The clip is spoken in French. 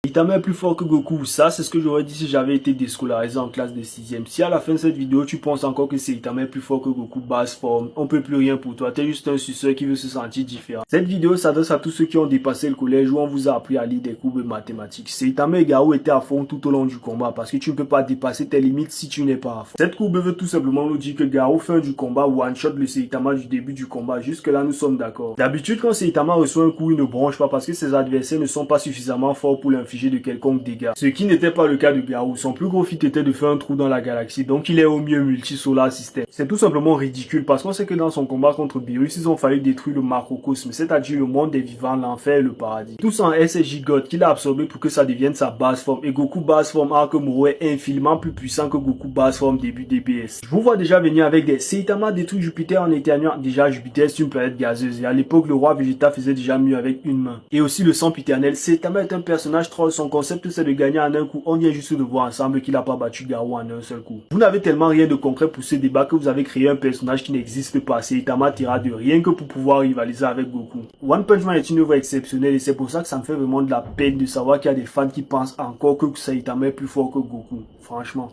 Saitama est plus fort que Goku, ça c'est ce que j'aurais dit si j'avais été déscolarisé en classe de 6ème. Si à la fin de cette vidéo tu penses encore que Saitama est plus fort que Goku basse forme, on peut plus rien pour toi, t'es juste un suceur qui veut se sentir différent. Cette vidéo s'adresse à tous ceux qui ont dépassé le collège où on vous a appris à lire des cours de mathématiques. Saitama et Garou étaient à fond tout au long du combat parce que tu ne peux pas dépasser tes limites si tu n'es pas à fond. Cette courbe veut tout simplement nous dire que Garou fin du combat one-shot le Saitama du début du combat, jusque là nous sommes d'accord. D'habitude quand Saitama reçoit un coup il ne bronche pas parce que ses adversaires ne sont pas suffisamment forts pour l'infliger de quelconque dégâts. Ce qui n'était pas le cas de Garou. Son plus gros feat était de faire un trou dans la galaxie, donc il est au mieux multi-solar system. C'est tout simplement ridicule parce qu'on sait que dans son combat contre Beerus, ils ont fallu détruire le macrocosme, c'est-à-dire le monde des vivants, l'enfer et le paradis. Tout ça en SSJ God qu'il a absorbé pour que ça devienne sa basse forme. Et Goku basse forme Arc Moro est infiniment plus puissant que Goku basse forme début DBS. Je vous vois déjà venir avec des Saitama détruit Jupiter en éternuant. Déjà Jupiter c'est une planète gazeuse et à l'époque le roi Vegeta faisait déjà mieux avec une main. Et aussi le sempiternel. Saitama est un personnage troll, son concept c'est de gagner en un coup. On vient juste de voir ensemble qu'il n'a pas battu Garou en un seul coup. Vous n'avez tellement rien de concret pour ce débat que vous avez créé un personnage qui n'existe pas. Saitama tira de rien que pour pouvoir rivaliser avec Goku. One Punch Man est une œuvre exceptionnelle et c'est pour ça que ça me fait vraiment de la peine de savoir qu'il y a des fans qui pensent encore que Saitama est plus fort que Goku. Franchement.